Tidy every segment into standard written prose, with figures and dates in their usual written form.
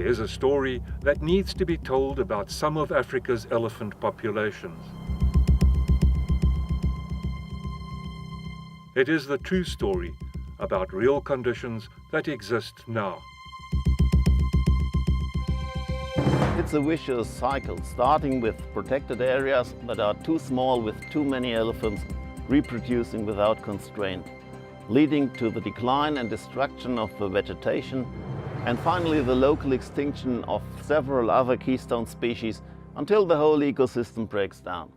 there is a story that needs to be told about some of Africa's elephant populations. It is the true story about real conditions that exist now. It's a vicious cycle, starting with protected areas that are too small with too many elephants reproducing without constraint, leading to the decline and destruction of the vegetation, and finally the local extinction of several other keystone species until the whole ecosystem breaks down.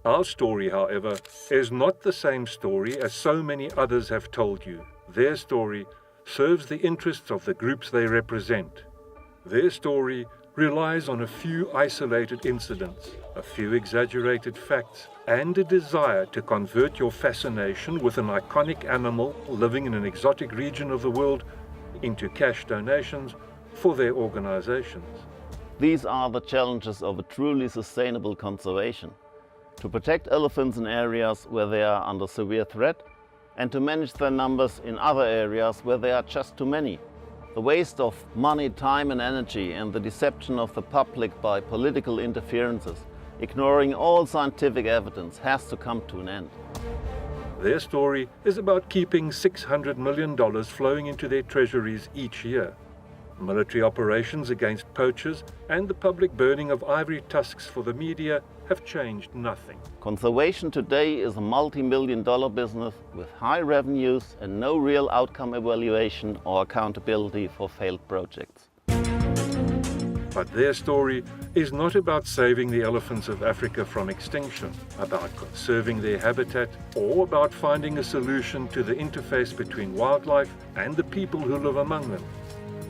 Our story, however, is not the same story as so many others have told you. Their story serves the interests of the groups they represent. Their story relies on a few isolated incidents, a few exaggerated facts, and a desire to convert your fascination with an iconic animal living in an exotic region of the world into cash donations for their organizations. These are the challenges of a truly sustainable conservation: to protect elephants in areas where they are under severe threat, and to manage their numbers in other areas where they are just too many. The waste of money, time and energy, and the deception of the public by political interferences, ignoring all scientific evidence, has to come to an end. Their story is about keeping $600 million flowing into their treasuries each year. Military operations against poachers and the public burning of ivory tusks for the media have changed nothing. Conservation today is a multi-million-dollar business with high revenues and no real outcome evaluation or accountability for failed projects. But their story is not about saving the elephants of Africa from extinction, about conserving their habitat, or about finding a solution to the interface between wildlife and the people who live among them.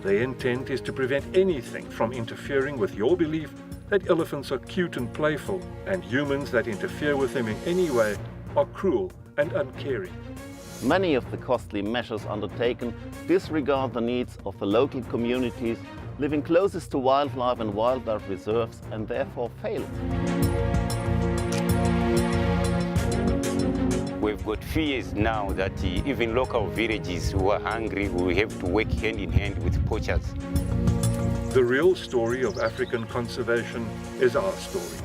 Their intent is to prevent anything from interfering with your belief that elephants are cute and playful, and humans that interfere with them in any way are cruel and uncaring. Many of the costly measures undertaken disregard the needs of the local communities living closest to wildlife and wildlife reserves, and therefore fail. We've got fears now that even local villages who are hungry will have to work hand in hand with poachers. The real story of African conservation is our story.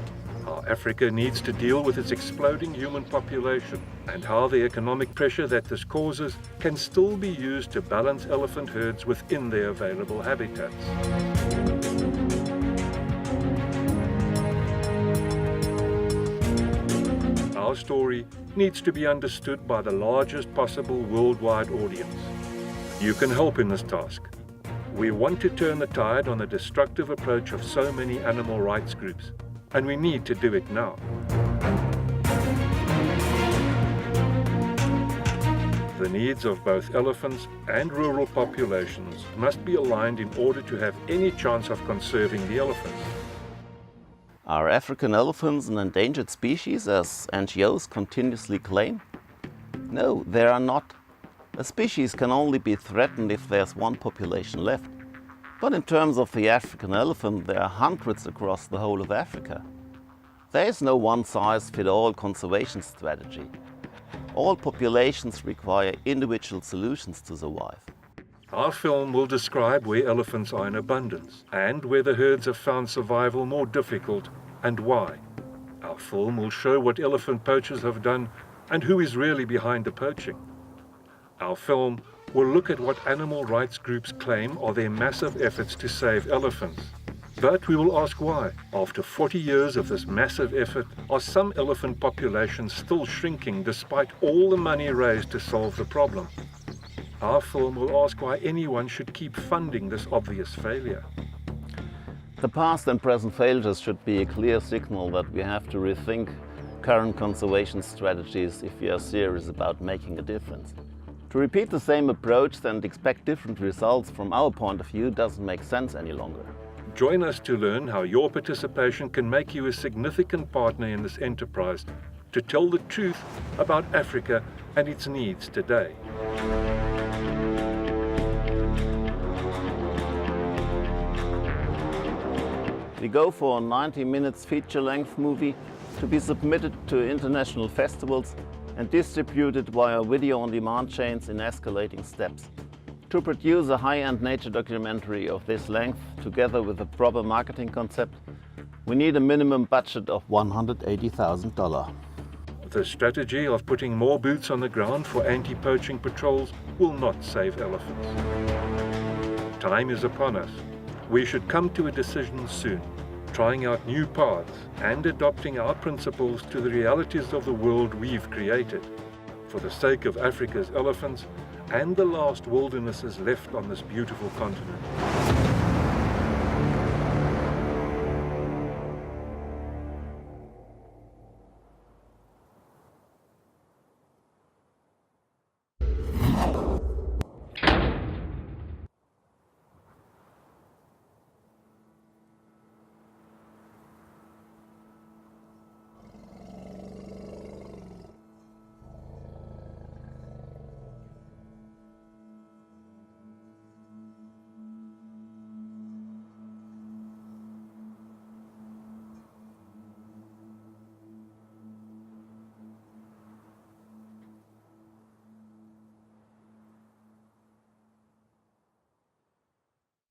How Africa needs to deal with its exploding human population, and how the economic pressure that this causes can still be used to balance elephant herds within their available habitats. Our story needs to be understood by the largest possible worldwide audience. You can help in this task. We want to turn the tide on the destructive approach of so many animal rights groups, and we need to do it now. The needs of both elephants and rural populations must be aligned in order to have any chance of conserving the elephants. Are African elephants an endangered species, as NGOs continuously claim? No, they are not. A species can only be threatened if there's one population left. But in terms of the African elephant, there are hundreds across the whole of Africa. There is no one-size-fits-all conservation strategy. All populations require individual solutions to survive. Our film will describe where elephants are in abundance and where the herds have found survival more difficult and why. Our film will show what elephant poachers have done and who is really behind the poaching. Our film will look at what animal rights groups claim are their massive efforts to save elephants. But we will ask why, after 40 years of this massive effort, are some elephant populations still shrinking despite all the money raised to solve the problem? Our film will ask why anyone should keep funding this obvious failure. The past and present failures should be a clear signal that we have to rethink current conservation strategies if we are serious about making a difference. To repeat the same approach and expect different results from our point of view doesn't make sense any longer. Join us to learn how your participation can make you a significant partner in this enterprise to tell the truth about Africa and its needs today. We go for a 90-minute feature-length movie to be submitted to international festivals and distributed via video-on-demand chains in escalating steps. To produce a high-end nature documentary of this length, together with a proper marketing concept, we need a minimum budget of $180,000. The strategy of putting more boots on the ground for anti-poaching patrols will not save elephants. Time is upon us. We should come to a decision soon, trying out new paths and adopting our principles to the realities of the world we've created, for the sake of Africa's elephants and the last wildernesses left on this beautiful continent.